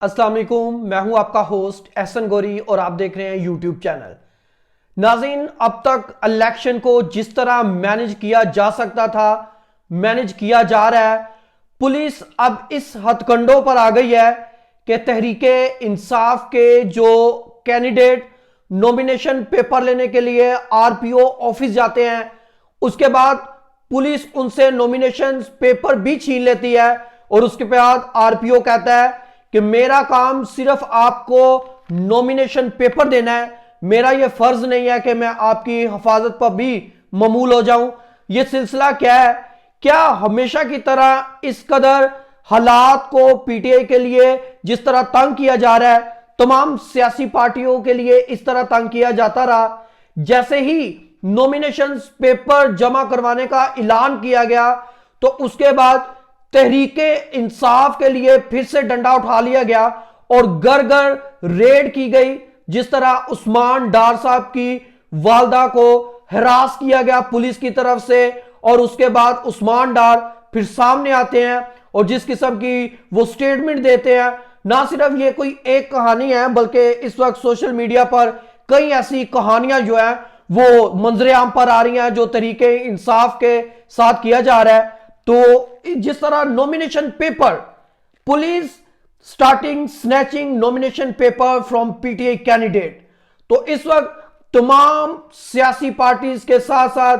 अस्सलाम वालेकुम, मैं हूं आपका होस्ट एहसन गोरी और आप देख रहे हैं यूट्यूब चैनल। नाज़रीन, अब तक इलेक्शन को जिस तरह मैनेज किया जा सकता था मैनेज किया जा रहा है। पुलिस अब इस हथकंडों पर आ गई है कि तहरीके इंसाफ के जो कैंडिडेट नॉमिनेशन पेपर लेने के लिए आरपीओ ऑफिस जाते हैं, उसके बाद पुलिस उनसे नॉमिनेशन पेपर भी छीन लेती है और उसके बाद आरपीओ कहता है कि मेरा काम सिर्फ आपको नॉमिनेशन पेपर देना है, मेरा यह फर्ज नहीं है कि मैं आपकी हिफाजत पर भी ममूल हो जाऊं। यह सिलसिला क्या है? क्या हमेशा की तरह इस कदर हालात को पीटीआई के लिए जिस तरह तंग किया जा रहा है, तमाम सियासी पार्टियों के लिए इस तरह तंग किया जाता रहा? जैसे ही नॉमिनेशन पेपर जमा करवाने का ऐलान किया गया तो उसके बाद तहरीके इंसाफ के लिए फिर से डंडा उठा लिया गया और घर घर रेड की गई। जिस तरह उस्मान डार साहब की वालदा को हरास किया गया पुलिस की तरफ से और उसके बाद उस्मान डार फिर सामने आते हैं और जिस किस्म की वो स्टेटमेंट देते हैं, ना सिर्फ ये कोई एक कहानी है बल्कि इस वक्त सोशल मीडिया पर कई ऐसी कहानियां जो है वो मंजरे आम पर आ रही हैं जो तरीके इंसाफ के साथ किया जा रहा है। तो जिस तरह nomination paper, police starting snatching nomination paper from PTI candidate, तो इस वक्त तमाम सियासी पार्टीज के साथ साथ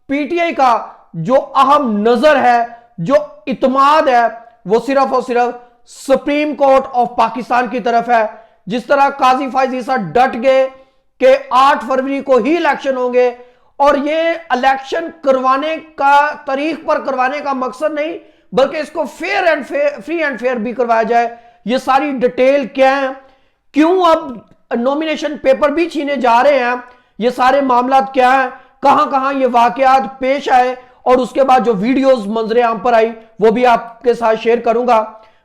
पीटीआई का जो अहम नजर है, जो इत्माद है, वो सिर्फ और सिर्फ सुप्रीम कोर्ट ऑफ पाकिस्तान की तरफ है। जिस तरह काजी फायज ईसा डट गए कि 8 फरवरी को ही इलेक्शन होंगे और ये इलेक्शन करवाने का तारीख पर करवाने का मकसद नहीं बल्कि इसको fair and free and fair भी करवाया जाए। ये सारी डिटेल क्या है, क्यों अब नॉमिनेशन पेपर भी छीने जा रहे हैं, ये सारे मामला क्या है, कहां कहां ये वाकयात पेश आए और उसके बाद जो वीडियोस मंजरे आम पर आई वो भी आपके साथ शेयर करूंगा।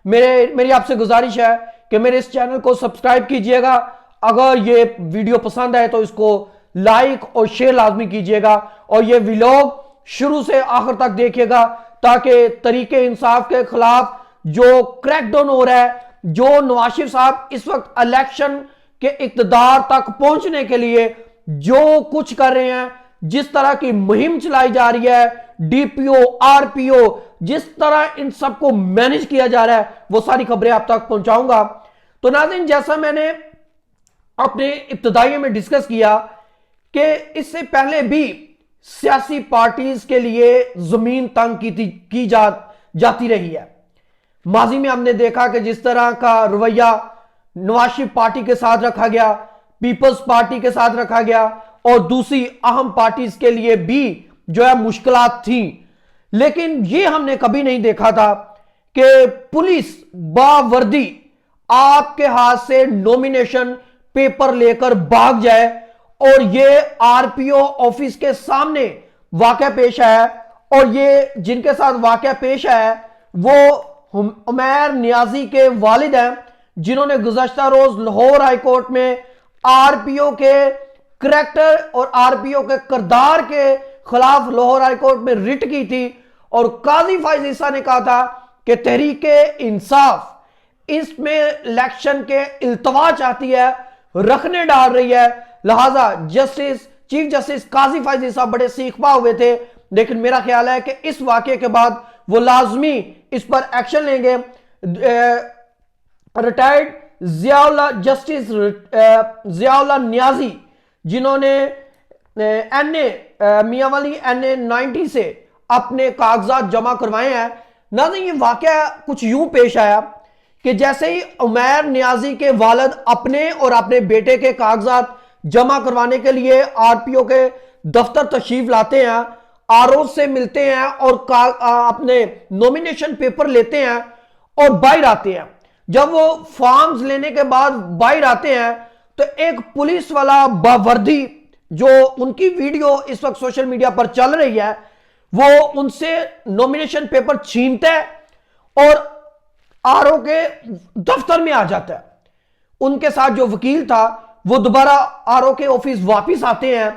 मेरी आपसे गुजारिश है कि मेरे इस चैनल को सब्सक्राइब कीजिएगा। अगर ये वीडियो पसंद आए तो इसको लाइक और शेयर लाजमी कीजिएगा और ये व्लॉग शुरू से आखिर तक देखिएगा ताकि तरीके इंसाफ के खिलाफ जो क्रैकडाउन हो रहा है, जो नवाज शरीफ साहब इस वक्त इलेक्शन के इक्तदार तक पहुंचने के लिए जो कुछ कर रहे हैं, जिस तरह की मुहिम चलाई जा रही है, डीपीओ आरपीओ, जिस तरह इन सबको मैनेज किया जा रहा है, वो सारी खबरें आप तक पहुंचाऊंगा। तो नाज़रीन, जैसा मैंने अपने इब्तिदाई में डिस्कस किया कि इससे पहले भी सियासी पार्टीज के लिए जमीन तंग की जाती रही है। माजी में हमने देखा कि जिस तरह का रवैया नवाज शरीफ पार्टी के साथ रखा गया, पीपल्स पार्टी के साथ रखा गया और दूसरी अहम पार्टीज के लिए भी जो है मुश्किलात थी, लेकिन यह हमने कभी नहीं देखा था कि पुलिस बावर्दी आपके हाथ से नॉमिनेशन पेपर लेकर भाग जाए और ये आरपीओ ऑफिस के सामने वाकया पेश आया। और ये जिनके साथ वाकया पेश आया वो उमैर नियाजी के वालिद हैं, जिन्होंने गुज़श्ता रोज लाहौर हाईकोर्ट में आरपीओ के करैक्टर और आरपीओ के किरदार के खिलाफ लाहौर हाईकोर्ट में रिट की थी और काजी फायज ईसा ने कहा था कि तहरीके इंसाफ इसमें इलेक्शन के इल्तवा चाहती है, रखने डाल रही है, लिहाजा चीफ जस्टिस काजी फायज ईसा बड़े सीखपा हुए थे। लेकिन मेरा ख्याल है कि इस वाकये के बाद वो लाजमी इस पर एक्शन लेंगे। रिटायर्ड जस्टिस जियाउल्लाह नियाजी, जिन्होंने मियांवाली NA 90 से अपने कागजात जमा करवाए हैं, ना ये वाकया कुछ यूं पेश आया कि जैसे ही उमैर नियाजी के वालिद अपने और अपने बेटे के कागजात जमा करवाने के लिए आरपीओ के दफ्तर तशरीफ लाते हैं, आरओ से मिलते हैं और अपने नॉमिनेशन पेपर लेते हैं और बाहर आते हैं। जब वो फॉर्म्स लेने के बाद बाहर आते हैं तो एक पुलिस वाला बावर्दी, जो उनकी वीडियो इस वक्त सोशल मीडिया पर चल रही है, वो उनसे नॉमिनेशन पेपर छीनता है और आरओ के दफ्तर में आ जाता है। उनके साथ जो वकील था वो दोबारा आरओ के ऑफिस वापस आते हैं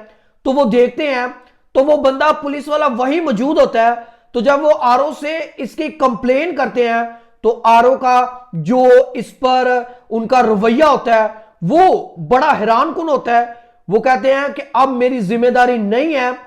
तो वो देखते हैं तो वो बंदा पुलिस वाला वही मौजूद होता है। तो जब वो आरओ से इसकी कंप्लेन करते हैं तो आरओ का जो इस पर उनका रवैया होता है वो बड़ा हैरानकुन होता है। वो कहते हैं कि अब मेरी जिम्मेदारी नहीं है,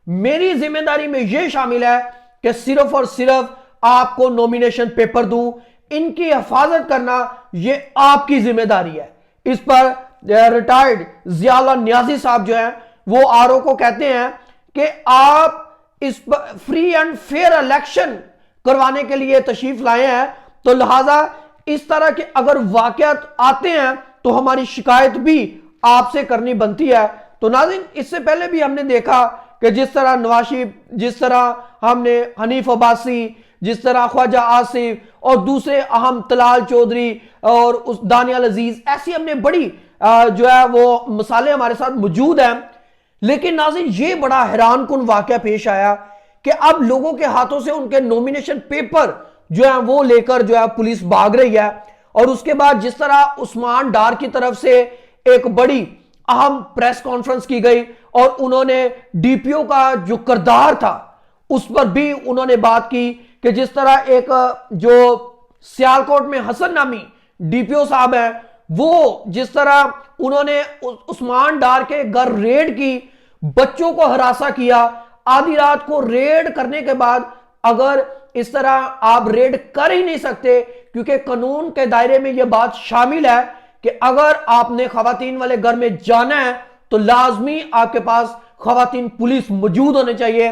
मेरी जिम्मेदारी में यह शामिल है कि सिर्फ और सिर्फ आपको नॉमिनेशन पेपर दूं, इनकी हिफाजत करना यह आपकी जिम्मेदारी है। इस पर रिटायर्ड जियाउल्लाह नियाजी साहब जो है वो आरओ को कहते हैं कि आप इस पर फ्री एंड फेयर इलेक्शन करवाने के लिए तशरीफ लाए हैं, तो लिहाजा इस तरह के अगर वाकयात आते हैं तो हमारी शिकायत भी आपसे करनी बनती है। तो नाज़रीन, इससे पहले भी हमने देखा कि जिस तरह नवाज शरीफ, जिस तरह हमने हनीफ अब्बासी, जिस तरह ख्वाजा आसिफ और दूसरे अहम तलाल चौधरी और उस दानियाल अजीज, ऐसी हमने बड़ी जो है वो मिसालें हमारे साथ मौजूद हैं। लेकिन नाज़रीन, ये बड़ा हैरानकुन वाकया पेश आया कि अब लोगों के हाथों से उनके नॉमिनेशन पेपर जो है वो लेकर जो है पुलिस भाग रही है। और उसके बाद जिस तरह उस्मान डार की तरफ से एक बड़ी अहम प्रेस कॉन्फ्रेंस की गई और उन्होंने डीपीओ का जो किरदार था उस पर भी उन्होंने बात की कि जिस तरह एक जो सियालकोट में हसन नामी डीपीओ साहब है वो जिस तरह उन्होंने उस्मान डार के घर रेड की, बच्चों को हरासा किया, आधी रात को रेड करने के बाद अगर इस तरह आप रेड कर ही नहीं सकते, क्योंकि कानून के दायरे में यह बात शामिल है कि अगर आपने खवातीन वाले घर में जाना है तो लाजमी आपके पास खवातीन पुलिस मौजूद होने चाहिए।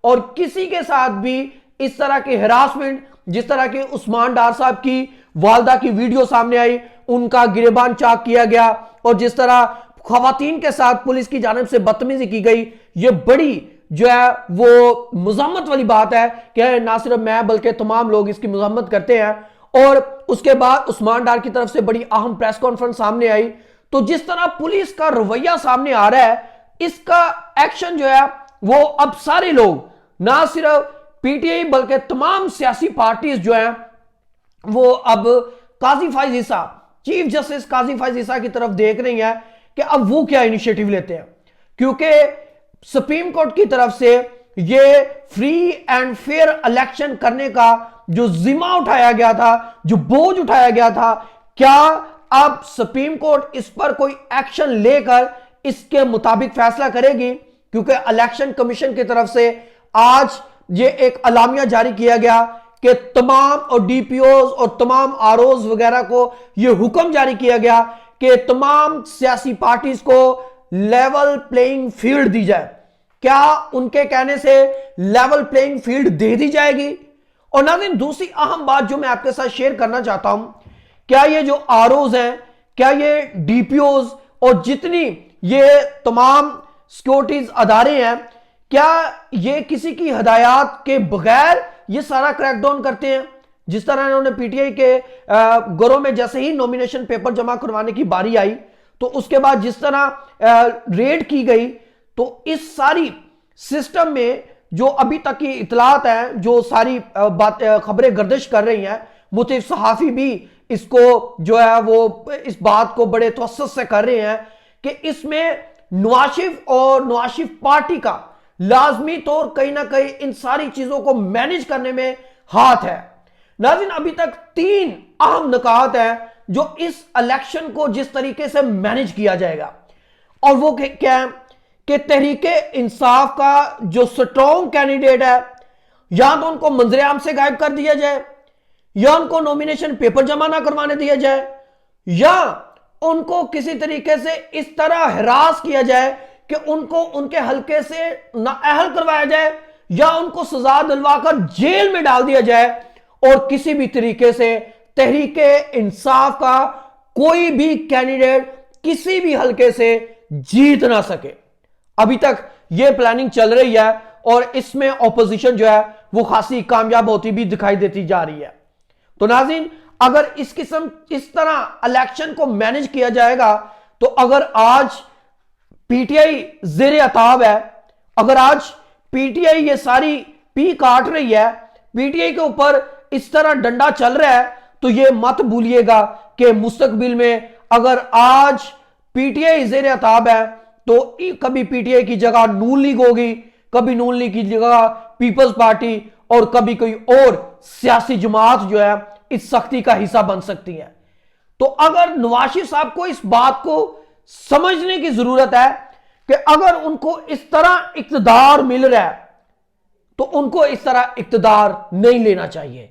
और किसी के साथ भी इस तरह की हिरासमेंट, जिस तरह की उस्मान डार साहब की वालदा की वीडियो सामने आई, उनका गिरेबान चाक किया गया और जिस तरह खवातीन के साथ पुलिस की जानिब से बदतमीजी की गई, यह बड़ी जो है वो मजम्मत वाली बात है कि ना सिर्फ मैं बल्कि तमाम लोग इसकी मजम्मत करते हैं। और उसके बाद उस्मान डार की तरफ से बड़ी अहम प्रेस कॉन्फ्रेंस सामने आई। तो जिस तरह पुलिस का रवैया सामने आ रहा है, इसका एक्शन जो है वो अब सारे लोग, ना सिर्फ पीटीआई बल्कि तमाम सियासी पार्टीज जो हैं वो अब काजी फाइज ईसा, चीफ जस्टिस काजी फाइज ईसा की तरफ देख रही है कि अब वो क्या इनिशिएटिव लेते हैं। क्योंकि सुप्रीम कोर्ट की तरफ से ये फ्री एंड फेयर इलेक्शन करने का जो जिम्मा उठाया गया था, जो बोझ उठाया गया था, क्या अब सुप्रीम कोर्ट इस पर कोई एक्शन लेकर इसके मुताबिक फैसला करेगी? क्योंकि इलेक्शन कमीशन की तरफ से आज ये एक अलामिया जारी किया गया कि तमाम और डीपीओज और तमाम आरओज वगैरह को यह हुक्म जारी किया गया कि तमाम सियासी पार्टीज को लेवल प्लेइंग फील्ड दी जाए। क्या उनके कहने से लेवल प्लेइंग फील्ड दे दी जाएगी? और नाज़रीन, दूसरी अहम बात जो मैं आपके साथ शेयर करना चाहता हूं, क्या ये जो आरओज हैं, क्या ये डीपीओज और जितनी ये तमाम सिक्योरिटीज अदारे हैं, क्या ये किसी की हदायत के बगैर ये सारा क्रैकडाउन करते हैं? जिस तरह इन्होंने पीटीआई के घरों में जैसे ही नॉमिनेशन पेपर जमा करवाने की बारी आई तो उसके बाद जिस तरह रेड की गई, तो इस सारी सिस्टम में जो अभी तक की इतलात है, जो सारी बात खबरें गर्दिश कर रही हैं, मुख्तलिफ सहाफी भी इसको जो है वो इस बात को बड़े तवस्सुस से कर रहे हैं कि इसमें नवाज शरीफ और नवाज शरीफ पार्टी का लाजमी तौर कहीं ना कहीं इन सारी चीजों को मैनेज करने में हाथ है। नाज़रीन, अभी तक 3 अहम निकात हैं जो इस इलेक्शन को जिस तरीके से मैनेज किया जाएगा, और वो क्या है कि तहरीके इंसाफ का जो स्ट्रॉन्ग कैंडिडेट है, या तो उनको मंजरे आम से गायब कर दिया जाए, या उनको नॉमिनेशन पेपर जमा ना करवाने दिया जाए, या उनको किसी तरीके से इस तरह हरास किया जाए कि उनको उनके हलके से नाअहल करवाया जाए, या उनको सजा दिलवाकर जेल में डाल दिया जाए और किसी भी तरीके से तहरीके इंसाफ का कोई भी कैंडिडेट किसी भी हलके से जीत ना सके। अभी तक यह प्लानिंग चल रही है और इसमें ऑपोजिशन जो है वो खासी कामयाब होती भी दिखाई देती जा रही है। तो नाज़रीन, अगर इस किस्म इस तरह इलेक्शन को मैनेज किया जाएगा, तो अगर आज पीटीआई ज़ेरे अताब है, अगर आज पीटीआई ये सारी पी काट रही है, पीटीआई के ऊपर इस तरह डंडा चल रहा है, तो ये मत भूलिएगा कि मुस्तकबिल में अगर आज पीटीआई ज़ेरे अताब है तो कभी पीटीआई की जगह नून लीग होगी, कभी नून लीग की जगह पीपल्स पार्टी, और कभी कोई और सियासी जमात जो है इस सख्ती का हिस्सा बन सकती हैं। तो अगर नवाज शरीफ साहब को इस बात को समझने की जरूरत है कि अगर उनको इस तरह इक्तदार मिल रहा है तो उनको इस तरह इक्तदार नहीं लेना चाहिए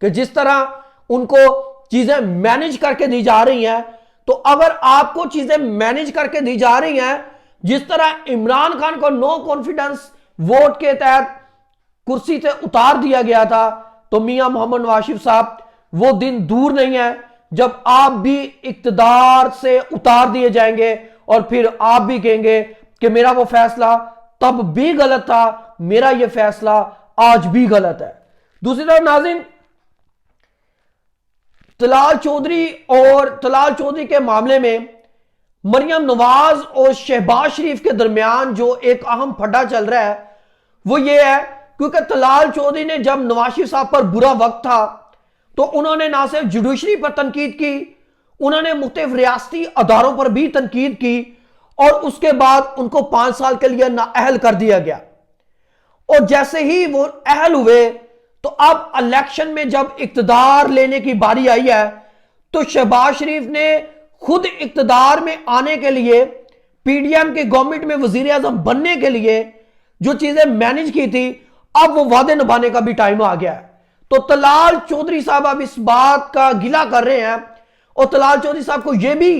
कि जिस तरह उनको चीजें मैनेज करके दी जा रही हैं। तो अगर आपको चीजें मैनेज करके दी जा रही हैं, जिस तरह इमरान खान को नो कॉन्फिडेंस वोट के तहत कुर्सी से उतार दिया गया था, तो मियां मोहम्मद नवाज शरीफ साहब वो दिन दूर नहीं है जब आप भी इक्तदार से उतार दिए जाएंगे और फिर आप भी कहेंगे कि मेरा वो फैसला तब भी गलत था, मेरा ये फैसला आज भी गलत है। दूसरी तरफ नाज़रीन, तलाल चौधरी के मामले में मरियम नवाज और शहबाज शरीफ के दरमियान जो एक अहम फड्डा चल रहा है वो ये है, क्योंकि तलाल चौधरी ने जब नवाज शरीफ साहब पर बुरा वक्त था तो उन्होंने ना सिर्फ जुडिशरी पर तनकीद की, उन्होंने मुख्तलिफ रियासती अदारों पर भी तनकीद की और उसके बाद उनको 5 साल के लिए नाअहल कर दिया गया। और जैसे ही वो अहल हुए तो अब इलेक्शन में जब इक्तदार लेने की बारी आई है तो शहबाज शरीफ ने खुद इक्तदार में आने के लिए, पीडीएम के गवर्नमेंट में वजीर आजम बनने के लिए जो चीजें मैनेज की थी, अब वो वादे निभाने का भी टाइम आ गया है। तो तलाल चौधरी साहब अब इस बात का गिला कर रहे हैं और तलाल चौधरी साहब को यह भी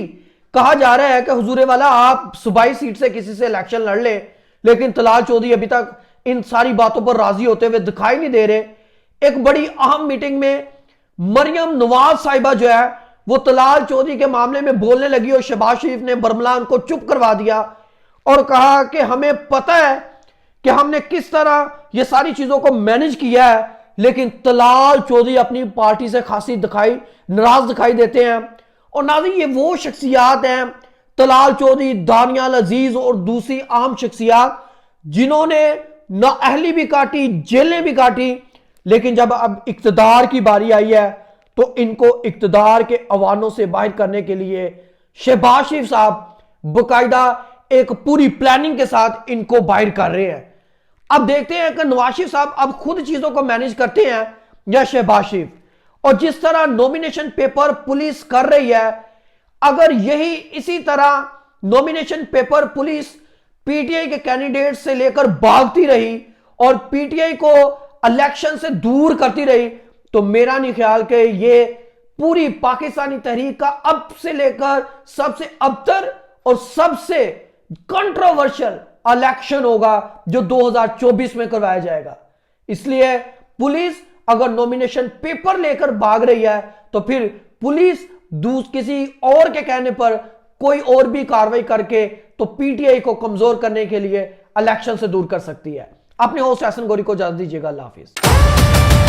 कहा जा रहा है कि हुजूर वाला आप सूबाई सीट से किसी से इलेक्शन लड़ ले, लेकिन तलाल चौधरी अभी तक इन सारी बातों पर राजी होते हुए दिखाई नहीं दे रहे। एक बड़ी अहम मीटिंग में मरियम नवाज साहिबा जो है वो तलाल चौधरी के मामले में बोलने लगी और शहबाज शरीफ ने बरमला उनको चुप करवा दिया और कहा कि हमें पता है कि हमने किस तरह ये सारी चीजों को मैनेज किया है, लेकिन तलाल चौधरी अपनी पार्टी से खासी नाराज दिखाई देते हैं। और नाज़रीन, ये वो शख्सियात हैं, तलाल चौधरी, दानियाल अजीज और दूसरी आम शख्सियात जिन्होंने नाअहली भी काटी, जेलें भी काटी, लेकिन जब अब इक्तदार की बारी आई है तो इनको इक्तदार के अवानों से बाहर करने के लिए शहबाज शरीफ साहब बाकायदा एक पूरी प्लानिंग के साथ इनको बाहर कर रहे हैं। अब देखते हैं कि नवाज शरीफ साहब अब खुद चीजों को मैनेज करते हैं या शहबाज शरीफ। और जिस तरह नॉमिनेशन पेपर पुलिस कर रही है, अगर यही इसी तरह नॉमिनेशन पेपर पुलिस पीटीआई के कैंडिडेट से लेकर भागती रही और पीटीआई को इलेक्शन से दूर करती रही, तो मेरा नहीं ख्याल कि ये पूरी पाकिस्तानी तहरीक का अब से लेकर सबसे अबतर और सबसे कंट्रोवर्शियल इलेक्शन होगा जो 2024 में करवाया जाएगा। इसलिए पुलिस अगर नॉमिनेशन पेपर लेकर भाग रही है तो फिर पुलिस किसी और के कहने पर कोई और भी कार्रवाई करके तो पीटीआई को कमजोर करने के लिए इलेक्शन से दूर कर सकती है। अपने होस्ट एहसन गौरी को इजाजत दीजिएगा। अल्लाह हाफिज।